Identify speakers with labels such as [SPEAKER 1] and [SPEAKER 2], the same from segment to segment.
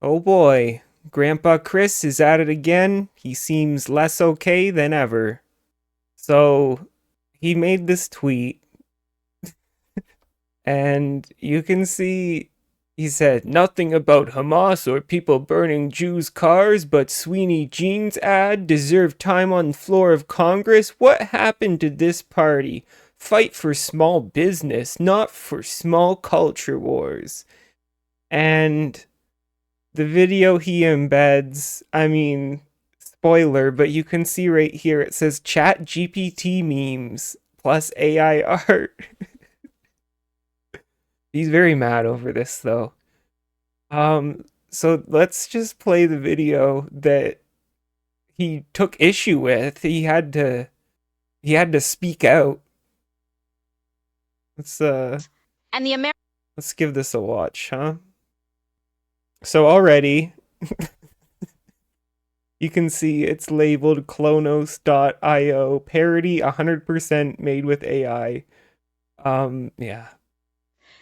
[SPEAKER 1] Oh boy, Grandpa Chris is at it again. He seems less okay than ever. So, he made this tweet, and you can see he said nothing about Hamas or people burning Jews' cars, but Sweeney Jean's ad deserved time on the floor of Congress. What happened to this party? Fight for small business, not for small culture wars. And the video he embeds, I mean, spoiler, but you can see right here it says Chat GPT memes plus AI art. He's very mad over this though. So let's just play the video that he took issue with. He had to speak out. Let's
[SPEAKER 2] And the American
[SPEAKER 1] let's give this a watch, huh? So already you can see it's labeled Clonos.io parody 100% made with AI. Yeah.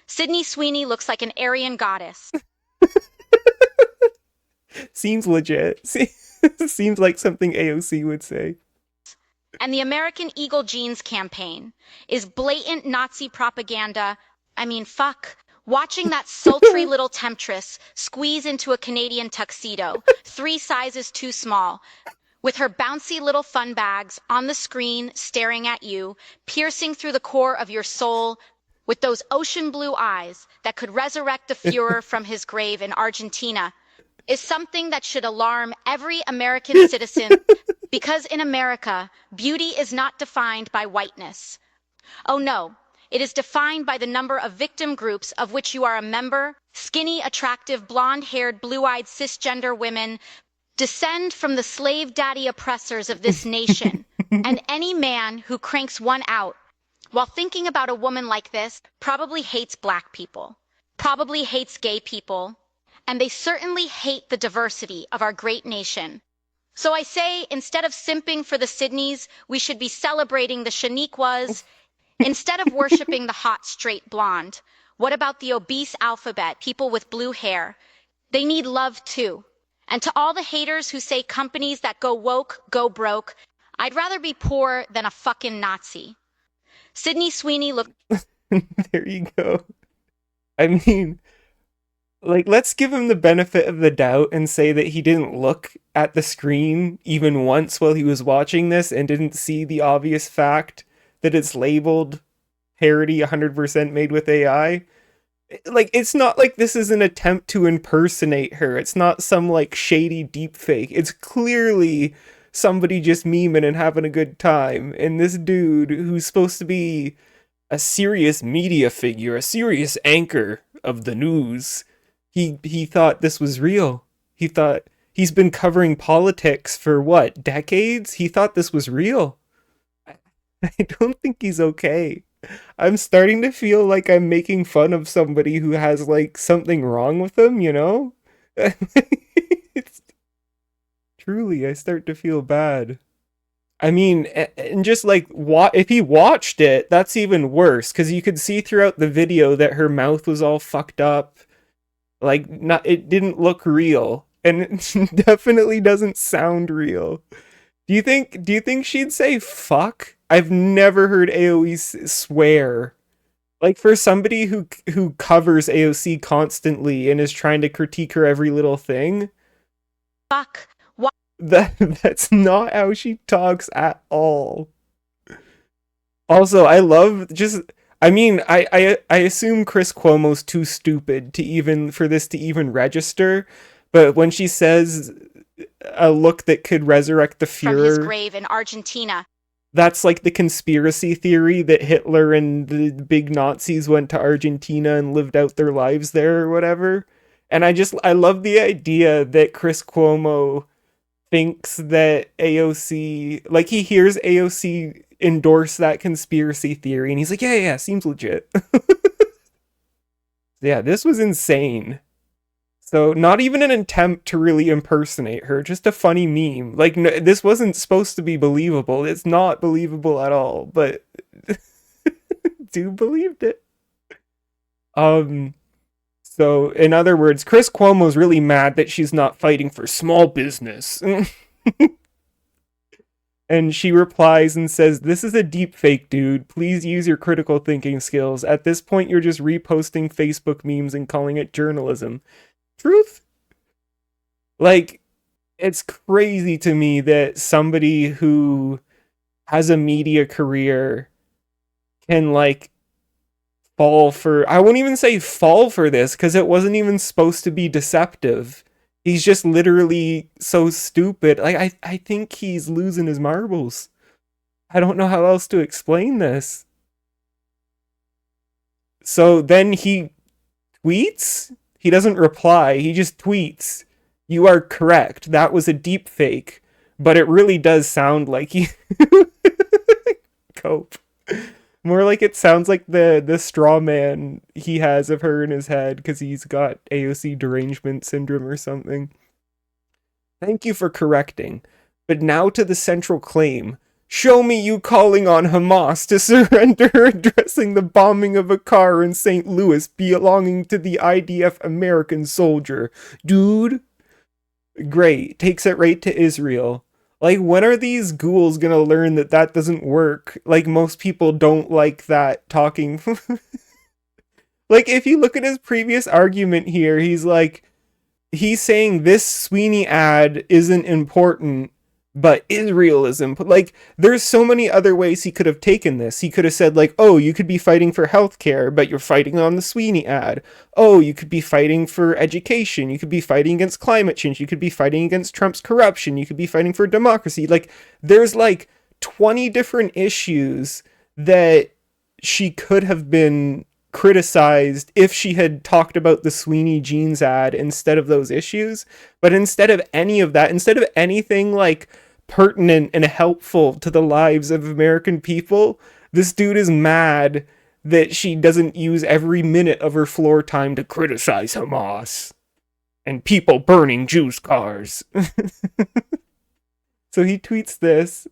[SPEAKER 2] Sydney Sweeney looks like an Aryan goddess.
[SPEAKER 1] Seems legit. Seems like something AOC would say.
[SPEAKER 2] And the American Eagle Jeans campaign is blatant Nazi propaganda. I mean, fuck. Watching that sultry little temptress squeeze into a Canadian tuxedo, 3 sizes too small, with her bouncy little fun bags on the screen staring at you, piercing through the core of your soul with those ocean blue eyes that could resurrect the Fuhrer from his grave in Argentina, is something that should alarm every American citizen because in America, beauty is not defined by whiteness. Oh no, it is defined by the number of victim groups of which you are a member. Skinny, attractive, blonde-haired, blue-eyed cisgender women descend from the slave daddy oppressors of this nation. And any man who cranks one out while thinking about a woman like this probably hates black people, probably hates gay people, and they certainly hate the diversity of our great nation. So I say, instead of simping for the Sydneys, we should be celebrating the Shaniquas. Instead of worshiping the hot, straight blonde, what about the obese alphabet, people with blue hair? They need love too. And to all the haters who say companies that go woke, go broke, I'd rather be poor than a fucking Nazi. Sydney Sweeney looks
[SPEAKER 1] There you go. I mean, like, let's give him the benefit of the doubt and say that he didn't look at the screen even once while he was watching this and didn't see the obvious fact that it's labeled parody 100% made with AI. Like, it's not like this is an attempt to impersonate her. It's not some, like, shady deep fake. It's clearly somebody just memeing and having a good time. And this dude, who's supposed to be a serious media figure, a serious anchor of the news, he thought this was real. He thought he's been covering politics for what, decades? He thought this was real. I don't think he's okay. I'm starting to feel like I'm making fun of somebody who has like something wrong with them, you know? It's truly, I start to feel bad. I mean, and just like if he watched it, that's even worse because you could see throughout the video that her mouth was all fucked up. Like, not it didn't look real, and it definitely doesn't sound real. Do you think she'd say fuck? I've never heard AOE swear. Like, for somebody who covers AOC constantly and is trying to critique her every little thing,
[SPEAKER 2] fuck.
[SPEAKER 1] that's not how she talks at all. Also, I love just I mean, I assume Chris Cuomo's too stupid to even for this to even register, but when she says a look that could resurrect the
[SPEAKER 2] From his
[SPEAKER 1] Fuhrer,
[SPEAKER 2] grave in Argentina.
[SPEAKER 1] that's like the conspiracy theory that Hitler and the big Nazis went to Argentina and lived out their lives there or whatever. And I love the idea that Chris Cuomo thinks that AOC, like, he hears AOC endorse that conspiracy theory and he's like, yeah, yeah, seems legit. Yeah, this was insane. So not even an attempt to really impersonate her, just a funny meme. Like, no, this wasn't supposed to be believable. It's not believable at all, but dude believed it. Um So, in other words, Chris Cuomo's really mad that she's not fighting for small business. And she replies and says, "This is a deep fake, dude. Please use your critical thinking skills. At this point, you're just reposting Facebook memes and calling it journalism." Truth? Like, it's crazy to me that somebody who has a media career can, like, fall for, I won't even say fall for this because it wasn't even supposed to be deceptive. He's just literally so stupid. Like, I think he's losing his marbles. I don't know how else to explain this. So then he tweets? He doesn't reply, he just tweets. "You are correct. That was a deep fake." But it really does sound like he cope. More like it sounds like the straw man he has of her in his head because he's got AOC derangement syndrome or something. "Thank you for correcting. But now to the central claim. Show me you calling on Hamas to surrender addressing the bombing of a car in St. Louis belonging to the IDF American soldier. Dude." Great. Takes it right to Israel. Like, when are these ghouls gonna learn that that doesn't work? Like, most people don't like that talking. Like, if you look at his previous argument here, he's saying this Sweeney ad isn't important, but Israel is important. Like, there's so many other ways he could have taken this. He could have said, like, "Oh, you could be fighting for healthcare, but you're fighting on the Sweeney ad. Oh, you could be fighting for education. You could be fighting against climate change. You could be fighting against Trump's corruption. You could be fighting for democracy." Like, there's like 20 different issues that she could have been criticized if she had talked about the Sweeney Jeans ad instead of those issues. But instead of any of that, instead of anything like pertinent and helpful to the lives of American people, this dude is mad that she doesn't use every minute of her floor time to criticize Hamas and people burning Jews' cars. So he tweets this,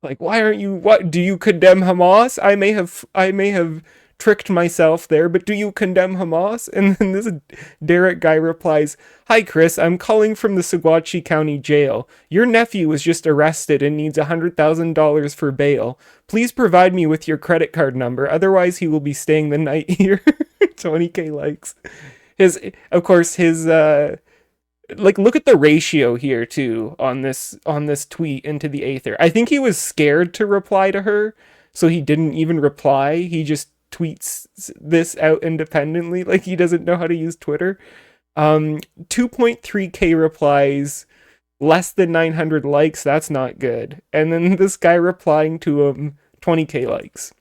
[SPEAKER 1] like, "Why aren't you, what, do you condemn Hamas? I may have tricked myself there, but do you condemn Hamas?" And then this Derek guy replies, "Hi Chris, I'm calling from the Saguache County Jail. Your nephew was just arrested and needs $100,000 for bail. Please provide me with your credit card number, otherwise he will be staying the night here." 20k likes. Of course, like, look at the ratio here too on this tweet into the aether. I think he was scared to reply to her, so he didn't even reply. He just tweets this out independently, like he doesn't know how to use Twitter. 2.3k replies, less than 900 likes. That's not good. And then this guy replying to him, 20k likes.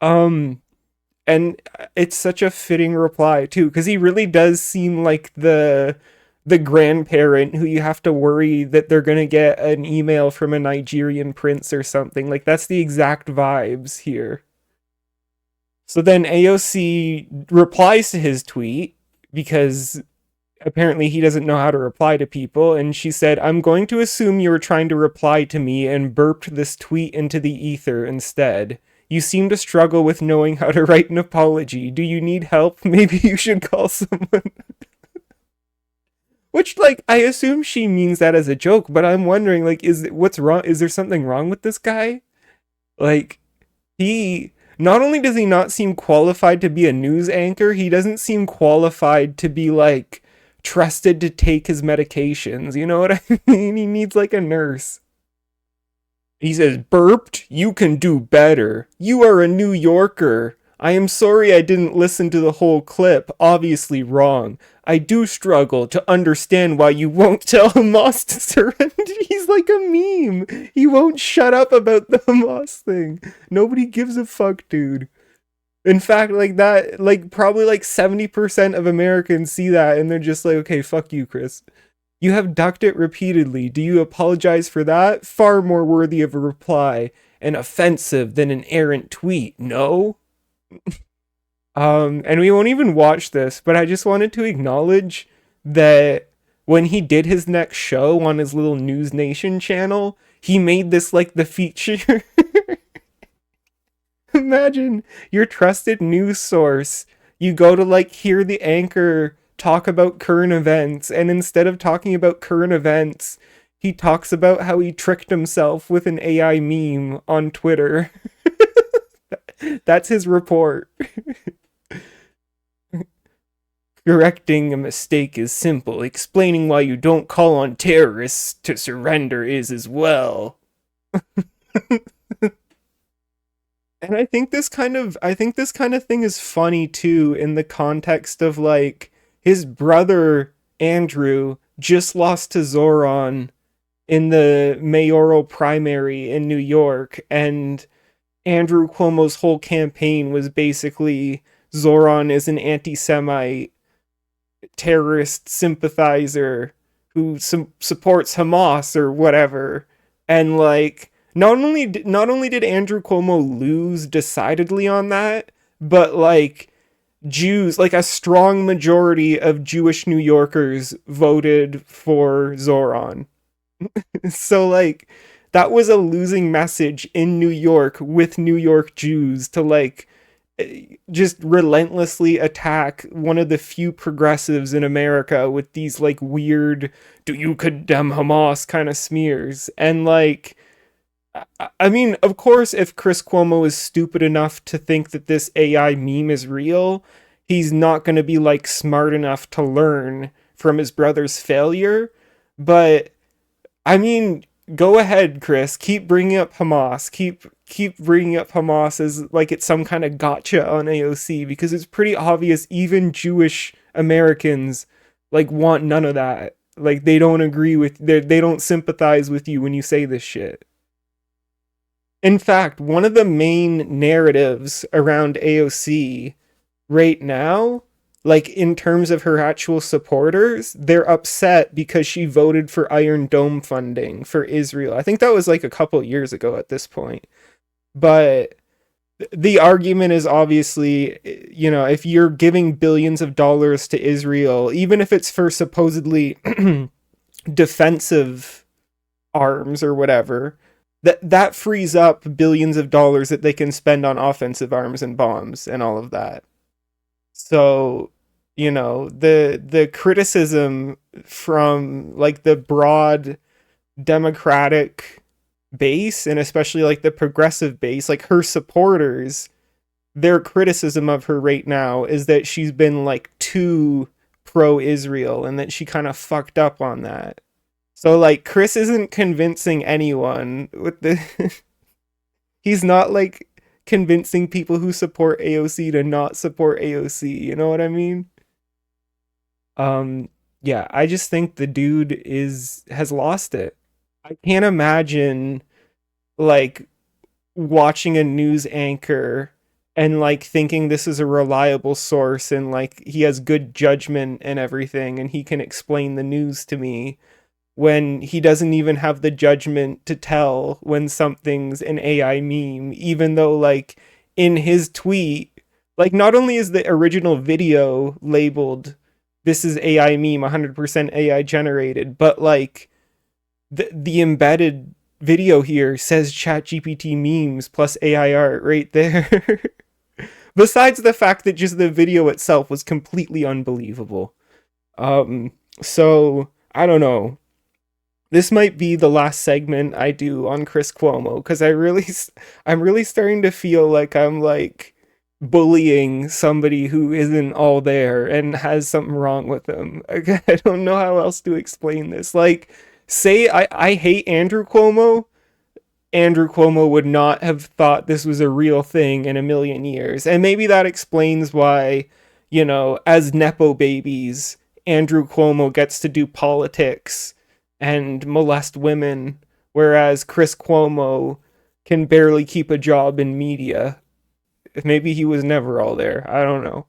[SPEAKER 1] And it's such a fitting reply too, because he really does seem like the grandparent who you have to worry that they're gonna get an email from a Nigerian prince or something. Like, that's the exact vibes here. So then AOC replies to his tweet because apparently he doesn't know how to reply to people, and she said, "I'm going to assume you were trying to reply to me and burped this tweet into the ether instead. You seem to struggle with knowing how to write an apology. Do you need help? Maybe you should call someone." Which, like, I assume she means that as a joke, but I'm wondering, like, what's wrong? Is there something wrong with this guy? Like, he not only does he not seem qualified to be a news anchor, he doesn't seem qualified to be, like, trusted to take his medications. You know what I mean? He needs, like, a nurse. He says, "Burped? You can do better. You are a New Yorker. I am sorry I didn't listen to the whole clip. Obviously wrong. I do struggle to understand why you won't tell Hamas to surrender." He's like a meme. He won't shut up about the Hamas thing. Nobody gives a fuck, dude. In fact, like that, like probably like 70% of Americans see that and they're just like, "Okay, fuck you, Chris. You have ducked it repeatedly. Do you apologize for that? Far more worthy of a reply and offensive than an errant tweet. No?" And we won't even watch this, but I just wanted to acknowledge that when he did his next show on his little News Nation channel, he made this like the feature. Imagine your trusted news source You go to like hear the anchor talk about current events, and instead of talking about current events, he talks about how he tricked himself with an AI meme on Twitter. That's his report. Correcting a mistake is simple. Explaining why you don't call on terrorists to surrender is as well. And I think this kind of thing is funny too in the context of like his brother Andrew just lost to Zoran in the mayoral primary in New York, and Andrew Cuomo's whole campaign was basically Zoran is an anti-Semite terrorist sympathizer who supports Hamas or whatever. And like not only did Andrew Cuomo lose decidedly on that, but like Jews, like a strong majority of Jewish New Yorkers voted for Zoran. So like that was a losing message in New York with New York Jews to like just relentlessly attack one of the few progressives in America with these like weird do you condemn Hamas kind of smears. And like I mean, of course, if Chris Cuomo is stupid enough to think that this AI meme is real, he's not going to be like smart enough to learn from his brother's failure. But I mean, go ahead, Chris. Keep bringing up Hamas. Keep bringing up Hamas as like it's some kind of gotcha on AOC, because it's pretty obvious even Jewish Americans like want none of that. Like they don't agree with they don't sympathize with you when you say this shit. In fact, one of the main narratives around AOC right now, like in terms of her actual supporters, they're upset because she voted for Iron Dome funding for Israel. I think that was like a couple years ago at this point. But the argument is obviously, if you're giving billions of dollars to Israel, even if it's for supposedly defensive arms or whatever, that frees up billions of dollars that they can spend on offensive arms and bombs and all of that. So, the criticism from like the broad democratic base, and especially like the progressive base, like her supporters, their criticism of her right now is that she's been like too pro Israel and that she kind of fucked up on that. So like Chris isn't convincing anyone with the he's not like convincing people who support AOC to not support AOC, you know what I mean? Um yeah, I just think the dude is has lost it. I can't imagine like watching a news anchor and like thinking this is a reliable source and like he has good judgment and everything and he can explain the news to me when he doesn't even have the judgment to tell when something's an AI meme, even though like in his tweet, like not only is the original video labeled this is AI meme 100% AI generated, but like the embedded video here says ChatGPT memes plus AI art right there. Besides the fact that just the video itself was completely unbelievable. So I don't know. This might be the last segment I do on Chris Cuomo because I'm really starting to feel like I'm like bullying somebody who isn't all there and has something wrong with them. I don't know how else to explain this. Like, say I hate Andrew Cuomo. Andrew Cuomo would not have thought this was a real thing in a million years. And maybe that explains why, as Nepo babies, Andrew Cuomo gets to do politics and molest women, whereas Chris Cuomo can barely keep a job in media. Maybe he was never all there. I don't know.